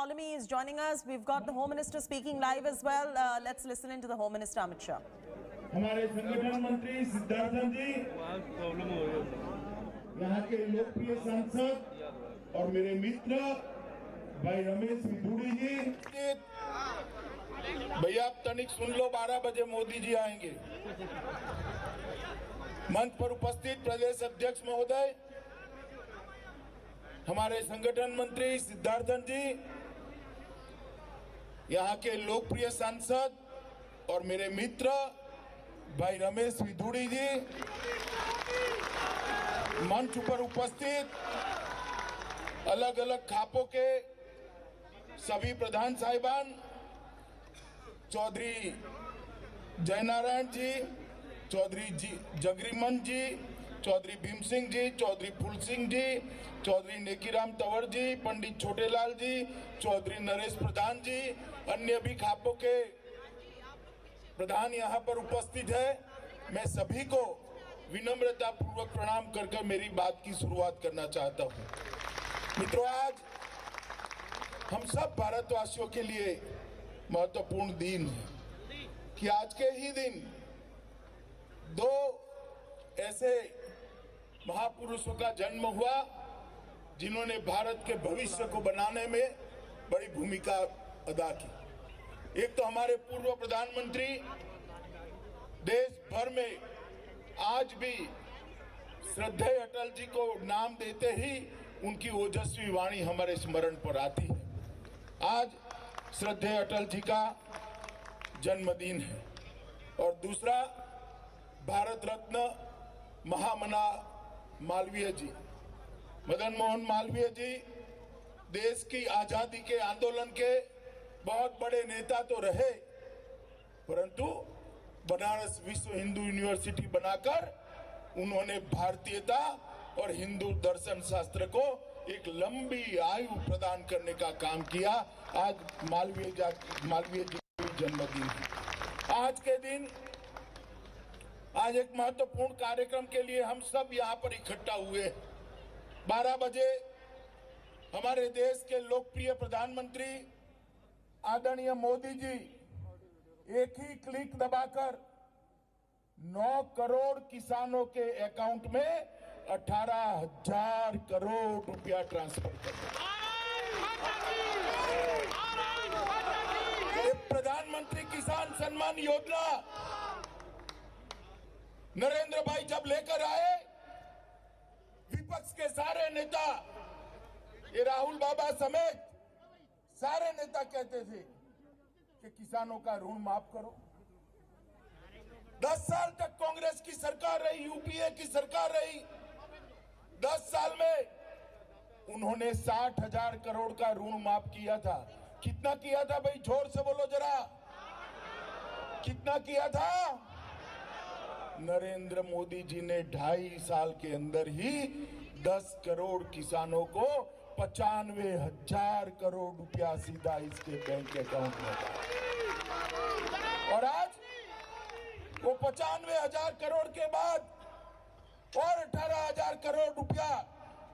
Ptolemy is joining us. We've got the Home Minister speaking live as well. Let's listen into the Home Minister Amit Shah. हमारे संगठन मंत्री सिद्धार्थन जी, यहाँ के लोकप्रिय सांसद और मेरे मित्र भाई रमेश विधुड़ी जी। भैया आप तनिक सुन लो, 12 बजे मोदी जी आएंगे। मंच पर उपस्थित प्रदेश अध्यक्ष महोदय, हमारे संगठन मंत्री सिद्धार्थन जी, यहाँ के लोकप्रिय सांसद और मेरे मित्र भाई रमेश विधुड़ी जी, मंच पर उपस्थित अलग अलग खापों के सभी प्रधान साहिबान, चौधरी जयनारायण जी, चौधरी जगरीमन जी, चौधरी भीम सिंह जी, चौधरी फूल सिंह जी, चौधरी नेकीराम तंवर जी, पंडित छोटेलाल जी, चौधरी नरेश प्रधान जी, अन्य भी खापों के प्रधान यहाँ पर उपस्थित है। मैं सभी को विनम्रता पूर्वक प्रणाम कर मेरी बात की शुरुआत करना चाहता हूँ। मित्रों, आज हम सब भारतवासियों के लिए महत्वपूर्ण दिन है कि आज के ही दिन दो ऐसे महापुरुषों का जन्म हुआ जिन्होंने भारत के भविष्य को बनाने में बड़ी भूमिका अदा की। एक तो हमारे पूर्व प्रधानमंत्री, देश भर में आज भी श्रद्धेय अटल जी को नाम देते ही उनकी ओजस्वी वाणी हमारे स्मरण पर आती है। आज श्रद्धेय अटल जी का जन्मदिन है। और दूसरा, भारत रत्न महामना मालवीय जी, मदन मोहन मालवीय जी, देश की आजादी के आंदोलन के बहुत बड़े नेता तो रहे, परंतु बनारस विश्व हिंदू यूनिवर्सिटी बनाकर उन्होंने भारतीयता और हिंदू दर्शन शास्त्र को एक लंबी आयु प्रदान करने का काम किया। आज मालवीय जी का जन्मदिन है। आज के दिन, आज एक महत्वपूर्ण कार्यक्रम के लिए हम सब यहाँ पर इकट्ठा हुए। 12 बजे हमारे देश के लोकप्रिय प्रधानमंत्री आदरणीय मोदी जी एक ही क्लिक दबाकर 9 करोड़ किसानों के अकाउंट में 18,000 करोड़ रुपया ट्रांसफर कर दिया। प्रधानमंत्री किसान सम्मान योजना नरेंद्र भाई जब लेकर आए, विपक्ष के सारे नेता, ये राहुल बाबा समेत सारे नेता कहते थे कि किसानों का ऋण माफ करो। 10 साल तक कांग्रेस की सरकार रही, यूपीए की सरकार रही। 10 साल में उन्होंने 60,000 करोड़ का ऋण माफ किया था। कितना किया था भाई, जोर से बोलो जरा, कितना किया था? नरेंद्र मोदी जी ने 2.5 साल के अंदर ही 10 करोड़ किसानों को 95,000 करोड़ रुपया सीधा इसके बैंक अकाउंट में डाला। और आज वो 95,000 करोड़ के बाद और 18,000 करोड़ रुपया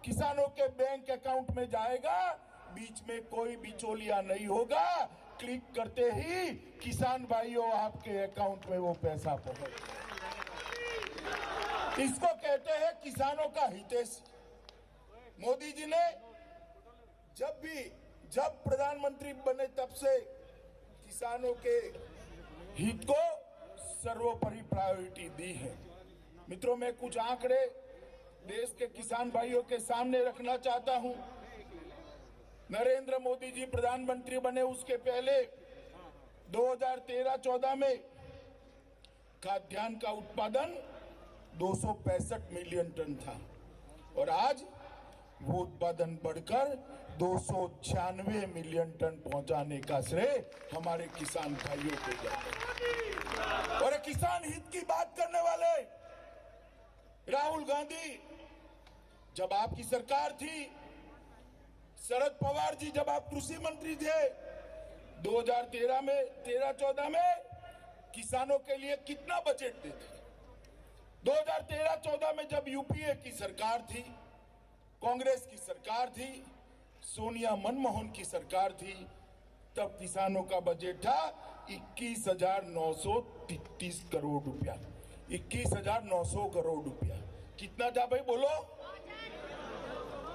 किसानों के बैंक अकाउंट में जाएगा। बीच में कोई बिचौलिया नहीं होगा। क्लिक करते ही किसान भाइयों आपके अकाउंट में वो पैसा पहुंचेगा। इसको कहते हैं किसानों का हितैषी। मोदी जी ने जब प्रधानमंत्री बने तब से किसानों के हित को सर्वोपरि प्रायोरिटी दी है। मित्रों, मैं कुछ आंकड़े देश के किसान भाइयों के सामने रखना चाहता हूं। नरेंद्र मोदी जी प्रधानमंत्री बने उसके पहले 2013-14 में खाद्यान्न का उत्पादन 265 मिलियन टन था और आज वो उत्पादन बढ़कर 296 मिलियन टन पहुंचाने का श्रेय हमारे किसान भाइयों को जाता है। और किसान हित की बात करने वाले राहुल गांधी, जब आपकी सरकार थी, शरद पवार जी जब आप कृषि मंत्री थे, 2013-14 में किसानों के लिए कितना बजट देते? 2013-14 में जब यूपीए की सरकार थी, कांग्रेस की सरकार थी, सोनिया मनमोहन की सरकार थी, तब किसानों का बजट था 21,933 करोड़ रुपया। 21,900 करोड़ रुपया। कितना था भाई बोलो?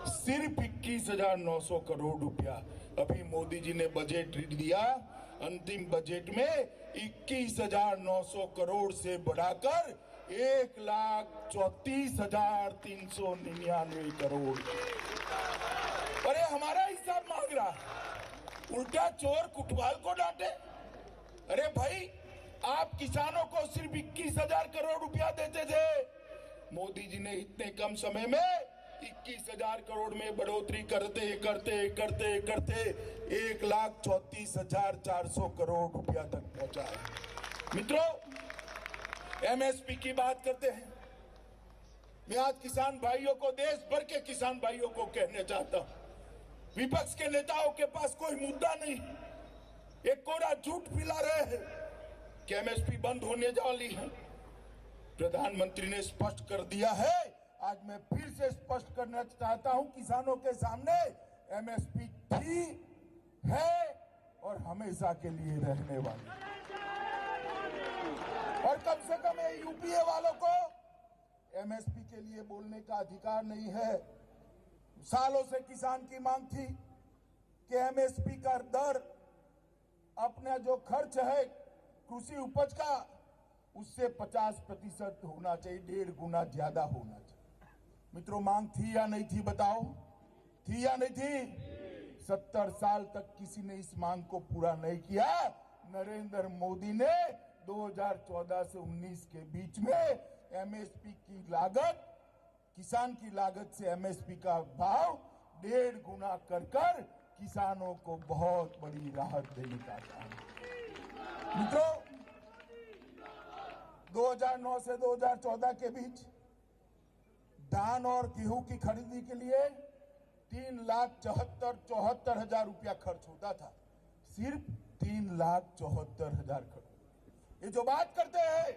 सिर्फ 21,900 करोड़ रुपया। अभी मोदी जी ने बजट दिया, अंतिम बजट में 21,900 करोड़ से बढ़ाकर 1,34,399 करोड़। अरे हमारा हिसाब मांग रहा, उल्टा चोर कुटवाल को डांटे। अरे भाई, आप किसानों को सिर्फ 21,000 करोड़ रुपया देते थे, मोदी जी ने इतने कम समय में 21,000 करोड़ में बढ़ोतरी करते करते करते करते 1,34,400 करोड़ रुपया तक पहुंचा है। मित्रों, एमएसपी की बात करते हैं। मैं आज किसान भाइयों को, देश भर के किसान भाइयों को कहना चाहता हूं, विपक्ष के नेताओं के पास कोई मुद्दा नहीं, एक कोरा झूठ फैला रहे हैं कि एमएसपी बंद होने वाली है। प्रधानमंत्री ने स्पष्ट कर दिया है। आज मैं फिर से स्पष्ट करना चाहता हूं किसानों के सामने, एमएसपी थी, है और हमेशा के लिए रहने वाली। और कम से कम यूपीए वालों को एमएसपी के लिए बोलने का अधिकार नहीं है। सालों से किसान की मांग थी कि एमएसपी का दर, अपना जो खर्च है कृषि उपज का, उससे 50% होना चाहिए, 1.5 गुना ज्यादा होना चाहिए। मित्रों, मांग थी या नहीं थी? बताओ, थी या नहीं थी? 70 साल तक किसी ने इस मांग को पूरा नहीं किया। नरेंद्र मोदी ने 2014 से 19 के बीच में एमएसपी की लागत, किसान की लागत से एमएसपी का भाव 1.5 गुना कर किसानों को बहुत बड़ी राहत देने का काम। मित्रों, 2009 से 2014 के बीच धान और गेहूं की खरीदी के लिए 3,74,74,000 रुपया खर्च होता था। सिर्फ 3,74,000 खर्च। ये जो बात करते हैं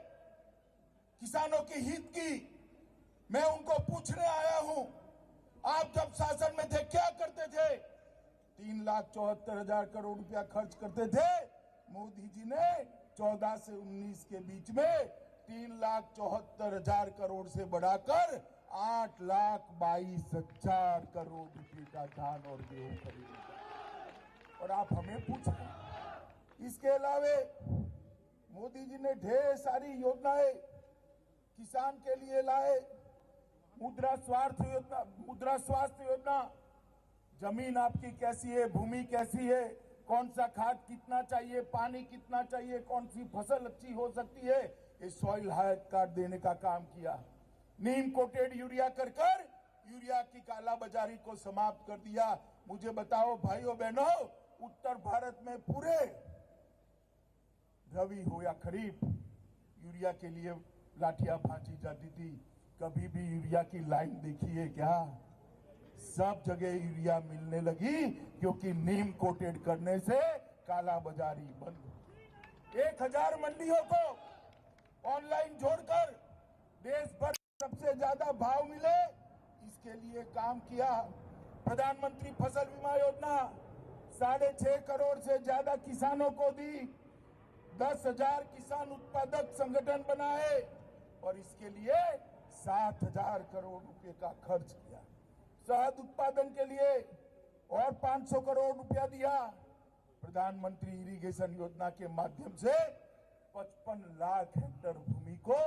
किसानों के हित की, मैं उनको पूछने आया हूं, आप जब शासन में थे क्या करते थे? 3,74,000 करोड़ रुपया खर्च करते थे। मोदी जी ने 14 से 19 के बीच में 3,74,000 करोड़ से बढ़ाकर 8,22,000 करोड़ रुपए का धान और गेहूं खरीदा। और आप हमें पूछ रहे हैं। इसके अलावे मोदी जी ने ढेर सारी योजनाएं किसान के लिए लाए। मुद्रा स्वास्थ्य योजना, जमीन आपकी कैसी है, भूमि कैसी है, कौन सा खाद कितना चाहिए, पानी कितना चाहिए, कौन सी फसल अच्छी हो सकती है, ये सॉइल हेल्थ कार्ड देने का काम किया। नीम कोटेड यूरिया कर यूरिया की कालाबाजारी को समाप्त कर दिया। मुझे बताओ भाइयों बहनों, उत्तर भारत में पूरे रबी हो या खरीफ यूरिया के लिए लाठियां भांची जाती थी। कभी भी यूरिया की लाइन देखी है क्या? सब जगह यूरिया मिलने लगी क्योंकि नीम कोटेड करने से कालाबाजारी बंद। 1,000 मंडियों को ऑनलाइन जोड़कर देश भर सबसे ज्यादा भाव मिले, इसके लिए काम किया। प्रधानमंत्री फसल बीमा योजना 6.5 करोड़ से ज्यादा किसानों को दी। 10,000 किसान उत्पादक संगठन बनाए और इसके लिए 7,000 करोड़ रुपए का खर्च किया। शहद उत्पादन के लिए और 500 करोड़ रुपया दिया। प्रधानमंत्री इरिगेशन योजना के माध्यम से 55 लाख हेक्टेयर भूमि को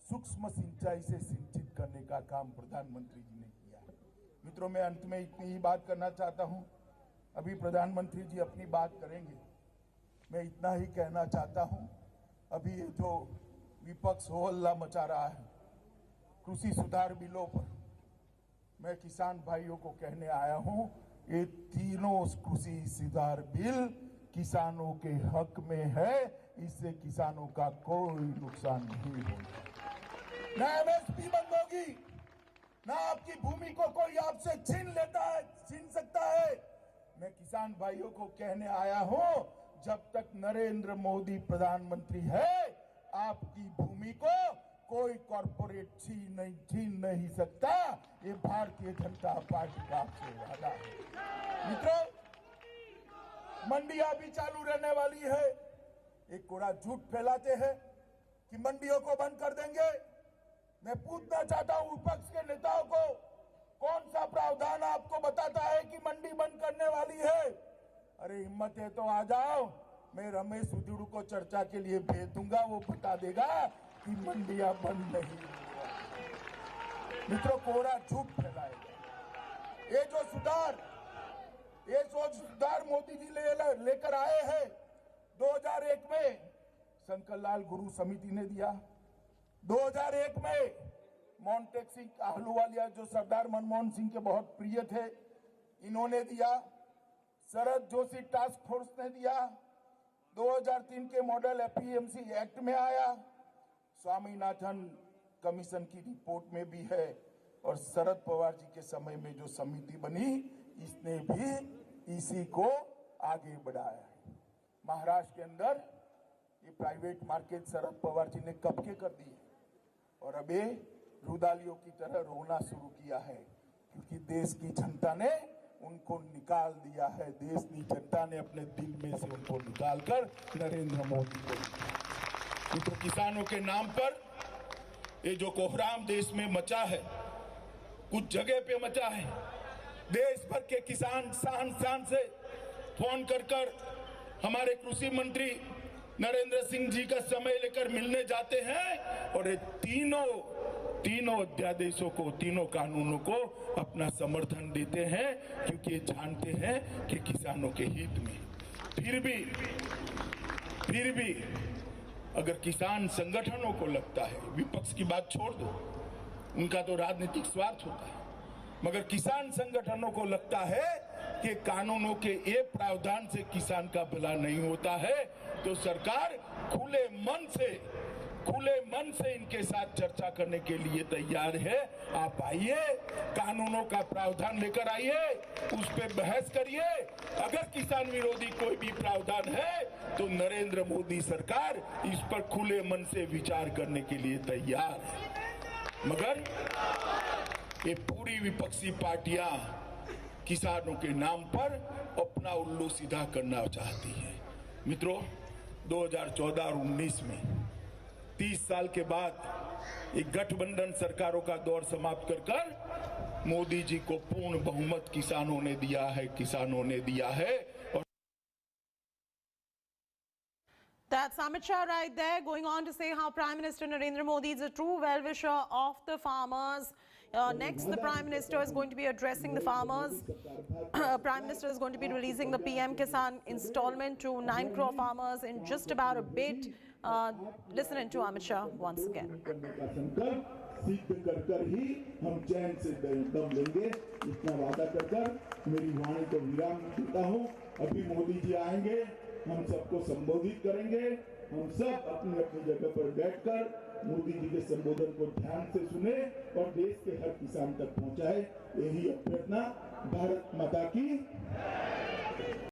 सूक्ष्म सिंचाई से सिंचित करने का काम प्रधानमंत्री जी ने किया। मित्रों, मैं अंत में इतनी ही बात करना चाहता हूं। अभी प्रधानमंत्री जी अपनी बात करेंगे, मैं इतना ही कहना चाहता हूं। अभी ये जो विपक्ष हो हल्ला मचा रहा है कृषि सुधार बिलों पर, मैं किसान भाइयों को कहने आया हूं, ये तीनों कृषि सुधार बिल किसानों के हक में है। इससे किसानों का कोई नुकसान नहीं होगा। ना एमएसपी बंद होगी, ना आपकी भूमि को कोई आपसे छीन सकता है। मैं किसान भाइयों को कहने आया हूं, जब तक नरेंद्र मोदी प्रधानमंत्री है, आपकी भूमि को कोई कॉर्पोरेट छीन नहीं सकता। ये भारतीय जनता पार्टी का आपसे वादा है। मित्रों, मंडियां भी चालू रहने वाली है। एक कोरा झूठ फैलाते हैं कि मंडियों को बंद कर देंगे। मैं पूछना चाहता हूं विपक्ष के नेताओं को, कौन सा प्रावधान आपको बताता है कि मंडी बंद करने वाली है? अरे हिम्मत है तो आ जाओ, मैं रमेश उजुड़ू को चर्चा के लिए भेज दूंगा, वो बता देगा कि मंडियां बंद नहीं। मित्रों, कोरा झूठ फैलाएगा। ये जो सुधार मोदी जी लेकर आए हैं 2001 में शंकर लाल गुरु समिति ने दिया, 2001 में मोन्टेक सिंह आहलूवालिया जो सरदार मनमोहन सिंह के बहुत प्रिय थे, इन्होंने दिया, शरद जोशी टास्क फोर्स ने दिया, 2003 के मॉडल एपीएमसी एक्ट में आया, स्वामीनाथन कमीशन की रिपोर्ट में भी है, और शरद पवार जी के समय में जो समिति बनी इसने भी इसी को आगे बढ़ाया है। महाराष्ट्र के अंदर ये प्राइवेट मार्केट शरद पवार जी ने कब के कर दिए, और अब ये रुदालियों की तरह रोना शुरू किया है, क्योंकि देश की जनता ने उनको निकाल दिया है। देश की जनता ने अपने दिल में से उनको निकालकर नरेंद्र मोदी को। तो किसानों के नाम पर ये जो कोहराम देश में मचा है, कुछ जगह पे मचा है, देश भर के किसान शान से फोन कर हमारे कृषि मंत्री नरेंद्र सिंह जी का समय लेकर मिलने जाते हैं, और ये तीनों अध्यादेशों को, तीनों कानूनों को अपना समर्थन देते हैं, क्योंकि ये जानते हैं कि किसानों के हित में। फिर भी अगर किसान संगठनों को लगता है, विपक्ष की बात छोड़ दो, उनका तो राजनीतिक स्वार्थ होता है, मगर किसान संगठनों को लगता है कि कानूनों के एक प्रावधान से किसान का भला नहीं होता है, तो सरकार खुले मन से इनके साथ चर्चा करने के लिए तैयार है। आप आइए, कानूनों का प्रावधान लेकर आइए, उस पर बहस करिए। अगर किसान विरोधी कोई भी प्रावधान है तो नरेंद्र मोदी सरकार इस पर खुले मन से विचार करने के लिए तैयार है। मगर ये पूरी विपक्षी पार्टियां किसानों के नाम पर अपना उल्लू सीधा करना चाहती है। मित्रों, 2014 और 19 में 30 साल के बाद एक गठबंधन सरकारों का दौर समाप्त कर मोदी जी को पूर्ण बहुमत किसानों ने दिया है। और That's Amit Shah right there, going on to say how Prime Minister Narendra Modi is a true well-wisher of the farmers. Next, the Prime Minister is going to be addressing the farmers. Prime Minister is going to be releasing the PM Kisan installment to 9 crore farmers in just about a bit. Listen into Amit Shah once again. सिद्ध कर ही हम चैन से दम लेंगे, इतना वादा कर मेरी वाणी को विराम देता हूँ। अभी मोदी जी आएंगे, हम सबको संबोधित करेंगे। हम सब अपनी अपनी जगह पर बैठकर मोदी जी के संबोधन को ध्यान से सुने और देश के हर किसान तक पहुंचाए। यही अभ्यर्थना। भारत माता की।